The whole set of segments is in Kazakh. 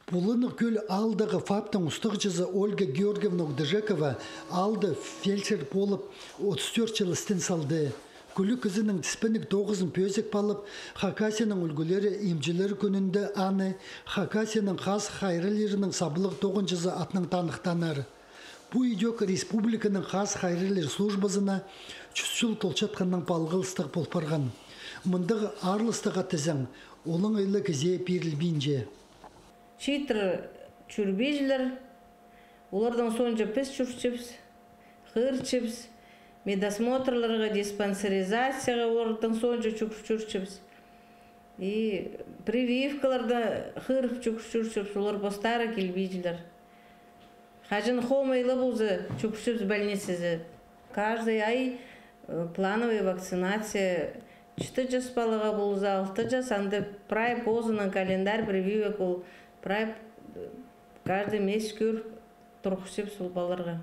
Пулынық көл алдағы фаптың ұстықчызы Ольга Георгиевна Дежекова алды фельдшер болып 34 жыл істен салды. Күлі кізінің тіспінік 9-ын пөзік балып, Хакасияның үлгілері емжілер күнінде аны, Хакасияның қас хайрылерінің сабылық 9-жызы атның танықтанар. Бұл идек республиканың қас хайрылер службазына 100 жыл толчатқанның балғылыстық болпарған. Мұндығы арлыстыға тізің, олың үйлі кізе перілбейінже. Читр чурбежлер, олардан сонжа піс чурчепс, хырчепс, медосмотрларға, диспансеризацияға олардан сонжа чурчепс. И прививкаларда хырп чурчепс, олар бастары келбежлер. Хажын хомайлы бұлзы чурчепс больницасы. Каждый ай плановая вакцинация. 4 жас балаға бұлза, 6 жас, анды прай позынан календарь прививек ол. Прайп каждый месяц көр тұрқысып сол баларға.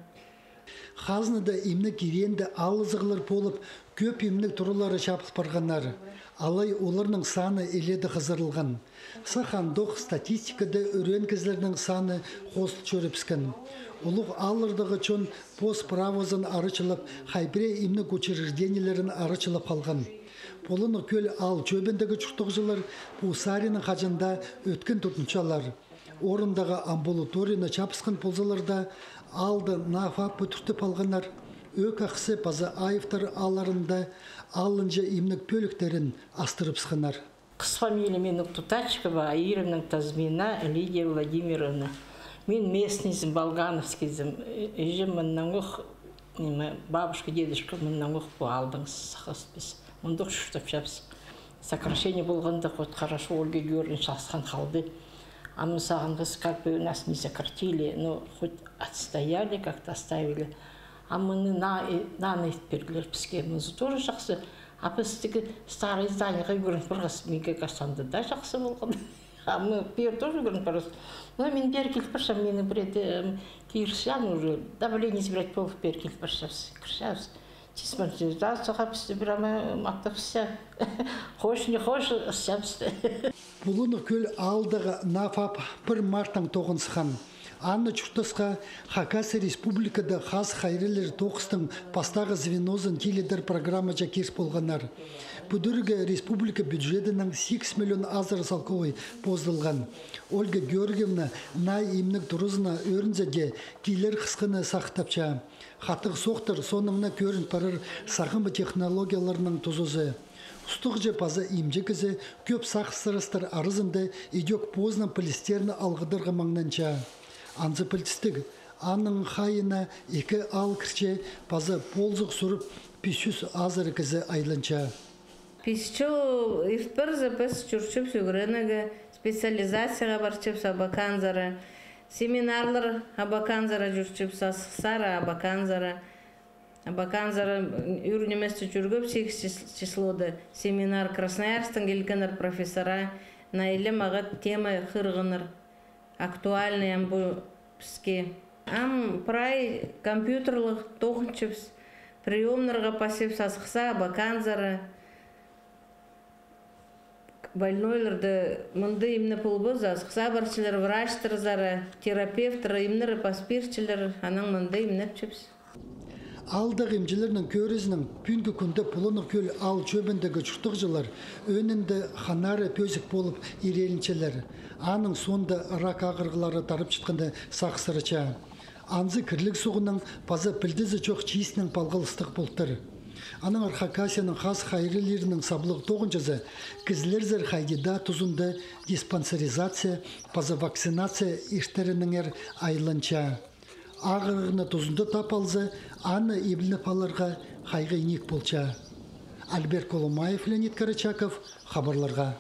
Қазынада имнік еренді алызығылар болып, көп имнік тұрылары шапыс барғанар. Алай оларның саны еледі қызырылған. Сахандық статистикада өрен кізлердің саны қосыл чөріпскен. Олық алырдағы чон постправозын арычылып, хайбіре имнік учреждениелерін арычылып қалған. Полыны көл ал чөбіндегі чұртықжылар Пусарының қажында өткен тұтыншалар. Орындағы амбулаторияны чапысқан ползаларда алды нафап өтіртіп алғанар. Өк ақсы паза айыфтар аларында алынжа имнік пөліктерін астырып сқанар. Қыз фамилия менің Тутачкова, Аировның Тазмина, Лидия Владимировна. Мен местныйзім, Болгановскийзім. Ежем мұннан ұқ, бабушка, дедушка мұннан ұқ бұл алдыңыз сақаспес. Мұндық шүштіп шапсы. Сокращение болғанда хоть хорошо Ольга Георгиевна шасқан қалды. А мы сағынғыз, как бы нас не сократили, но хоть отстояли, как-то оставили. А мы наны бергілер бізге. Мұнызы тоже жақсы. А біздегі старый зданияға көрініп бірғыз меге қашанды да жақсы болған. А мы бер тоже көрініп бірғыз. Но мен бер келіп біршам, мені біреді кейірсиян уже давление збирать болып бер келіп біршамсы. Кіршамсы. Диспансеризацияға бізді бірама мақтапсы. Хош, не хош, сәпсті. Бұлыны көл алдағы нафап 1 марттан тоғынсыған. Анны чұртысқа Хакасия республикада қас хайрелер тоқыстың пастағы звенозын теледер программа жакерс болғанар. Бұдырғы республика бюджетінің 6 миллион азыр салковой поздылған. Ольга Георгиевна на имнік тұрызына өрінзеде кейлер қысқыны сақтапча. Хатық соқтыр соныңна көрін парыр сағымы технологияларының тұзызы. Ұстық же паза имже кізі көп сақ сырыстыр арызынды идек позна полистерні алғыдырғы маңнанча. Анзы пілтістік, анның хайына 2 ал кірче паза ползық сұрып писюс азыры кізі айланча. Писчу ифпырзы піс чүрчіп сүгірінігі специализацияға барчып сабаканзары, семинарлар абаканзара жүрчіп сасықсары абаканзара. Абаканзара үрнеместі жүргіп 8 числоды семинар Красноярстың келгенер профессора на илім ағат тема қырғыныр. Актуальный бұл бізге. Ам прай компьютерлық тоқынчыпс, приемнарға пасеп сасықса абаканзара. Больнойларды мұнды имні пұлбыз, асықса барчылар, врачтырзары, терапевтары, имнері паспирчілер, аның мұнды имні пчіпс. Алдық емжілерінің көрізінің пүнгі күнді пұлыны көл ал чөбіндегі чұртық жылар өнінді ханары пөзік болып ирелінчелер. Аның сонда рак ағырғылары тарып шытқынды сақсырыча. Анзы кірлік суғының паза пілдізі чоқ чиісінің палғылыстық болтыр. Аның Хакасияның қас хайрелерінің саблық тоғынчызы кізлерзер хайдида тұзынды диспансеризация, паза вакцинация іштерініңер айланча. Ағырғыны тұзынды тапалзы, аны ебілі паларға хайғы инек болча. Альберт Коломаев, Леонид Карачаков, хабарларға.